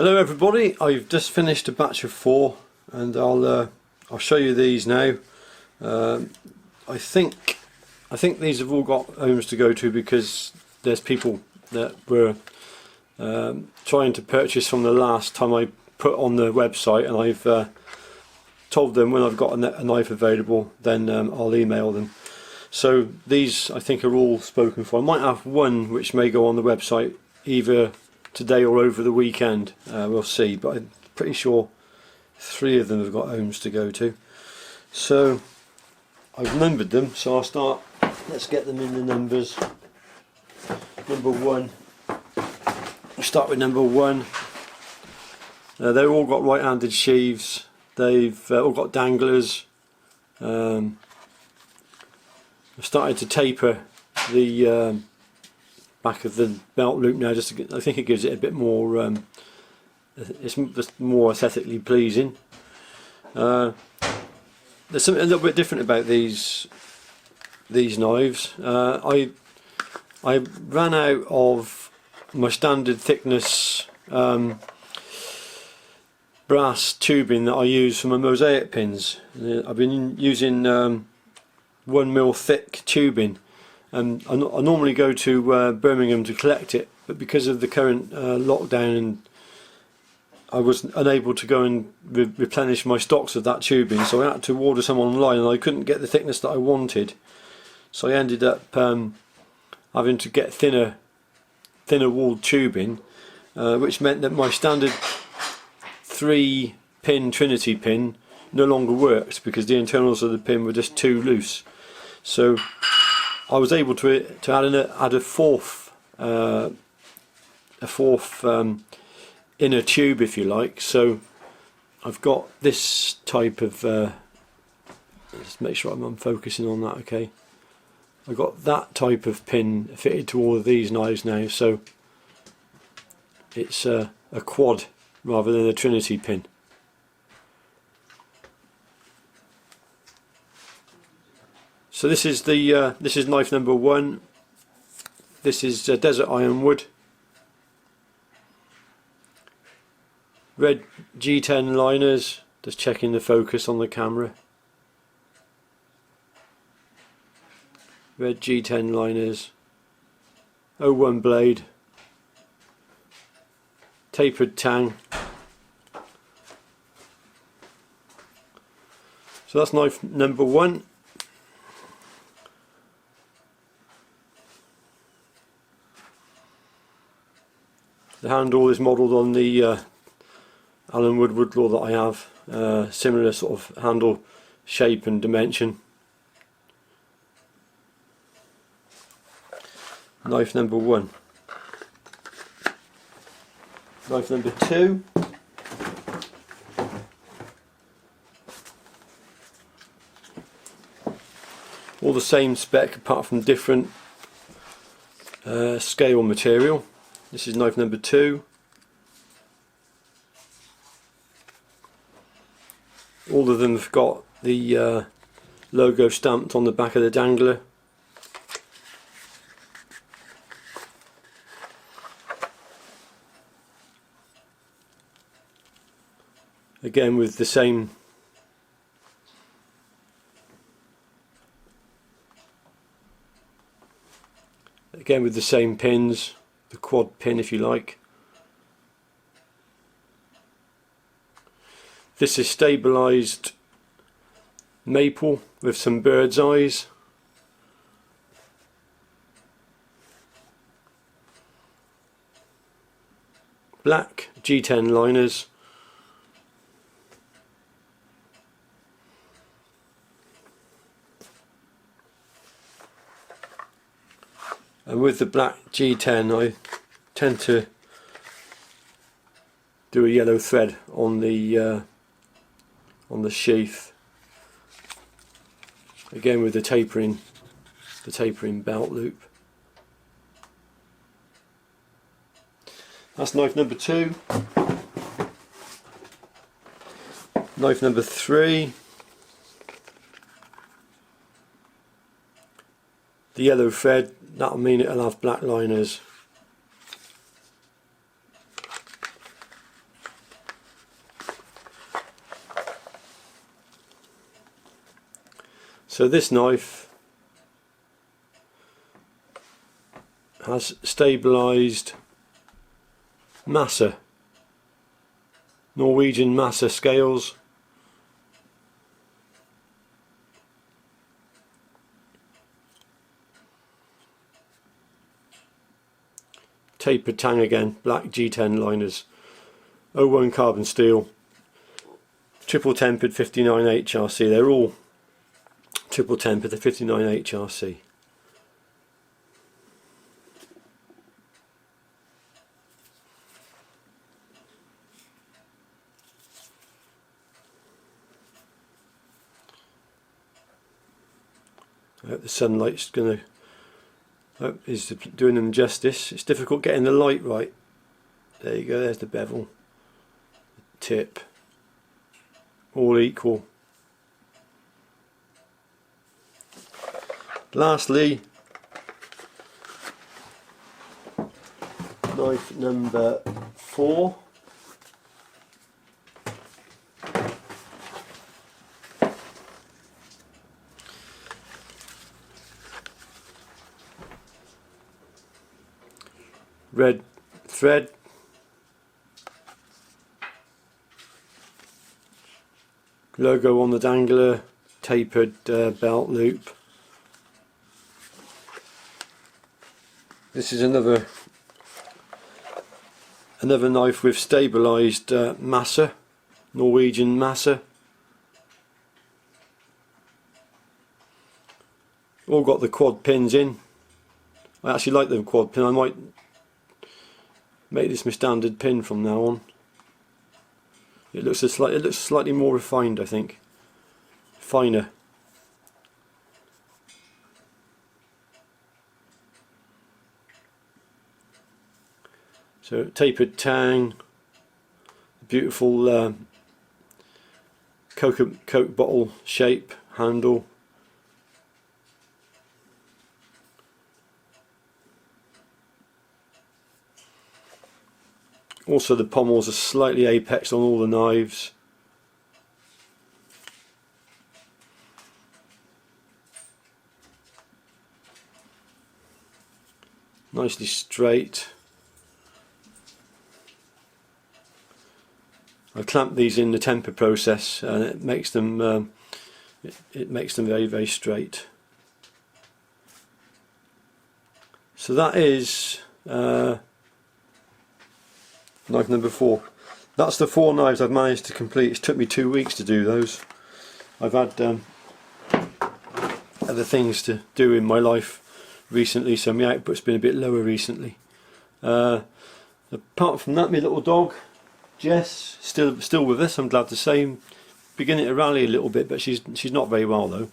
Hello everybody, I've just finished a batch of 4 and I'll show you these now. I think these have all got homes to go to because there's people that were trying to purchase from the last time I put on the website, and I've told them when I've got a knife available then I'll email them. So these I think are all spoken for. I might have one which may go on the website either today or over the weekend, we'll see, but I'm pretty sure 3 of them have got homes to go to. So I've numbered them, so I'll start, let's get them in the numbers. Number 1, we'll start with number 1. They've all got right-handed sheaths, they've all got danglers. I've started to taper the back of the belt loop now, just to, I think it gives it a bit more, it's just more aesthetically pleasing. There's something a little bit different about these knives. I ran out of my standard thickness brass tubing that I use for my mosaic pins. I've been using 1mm thick tubing. I normally go to Birmingham to collect it, but because of the current lockdown, and I was unable to go and replenish my stocks of that tubing, so I had to order some online, and I couldn't get the thickness that I wanted. So I ended up having to get thinner walled tubing, which meant that my standard 3-pin Trinity pin no longer worked because the internals of the pin were just too loose. So I was able to add a fourth inner tube, if you like. So I've got this type of let's make sure I'm focusing on that. Okay, I've got that type of pin fitted to all of these knives now, so it's a quad rather than a Trinity pin. So this is knife number 1. This is desert ironwood. Red G10 liners, just checking the focus on the camera. Red G10 liners. 01 blade. Tapered tang. So that's knife number 1. The handle is modelled on the Allen Wood Woodlaw that I have, similar sort of handle shape and dimension. Knife number 1. Knife number 2. All the same spec apart from different scale material. This is knife number 2. All of them have got the logo stamped on the back of the dangler. Again with the same pins, the quad pin if you like. This is stabilised maple with some bird's eyes. Black G10 liners. And with the black G10 I tend to do a yellow thread on the sheath, again with the tapering belt loop. That's knife number 2. Knife number 3. The yellow thread, that'll mean it'll have black liners. So this knife has stabilised Massa, Norwegian Massa scales. Tapered tang again, black G10 liners, 01 carbon steel, triple tempered 59 HRC. They're all triple tempered, the 59 HRC. I hope the sunlight's is doing them justice. It's difficult getting the light right. There you go, there's the bevel, the tip, all equal. Lastly, knife number 4. Red thread, logo on the dangler, tapered belt loop. This is another knife with stabilised Massa, Norwegian Massa. All got the quad pins in. I actually like the quad pin. I might make this my standard pin from now on. It looks slightly more refined, I think, finer. So tapered tang, beautiful Coke bottle shape handle. Also the pommels are slightly apexed on all the knives. Nicely straight. I clamped these in the temper process and it makes them very, very straight. So that is knife number 4. That's the 4 knives I've managed to complete. It took me 2 weeks to do those. I've had other things to do in my life recently, so my output's been a bit lower recently. Apart from that, my little dog Jess still with us, I'm glad to say. Beginning to rally a little bit, but she's not very well though.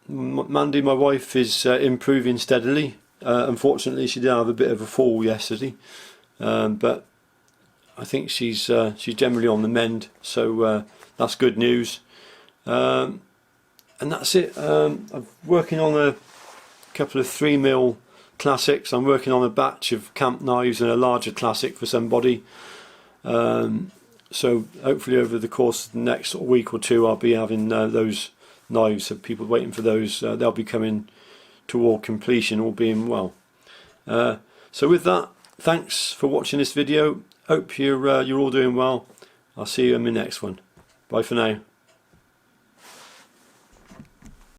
Mandy, my wife, is improving steadily. Unfortunately, she did have a bit of a fall yesterday, but I think she's generally on the mend, so that's good news. And that's it. I'm working on a couple of 3mm classics. I'm working on a batch of camp knives and a larger classic for somebody. So hopefully over the course of the next week or 2 I'll be having those knives, so people waiting for those, they'll be coming toward completion, all being well. So with that, thanks for watching this video. Hope you're all doing well. I'll see you in my next one. Bye for now.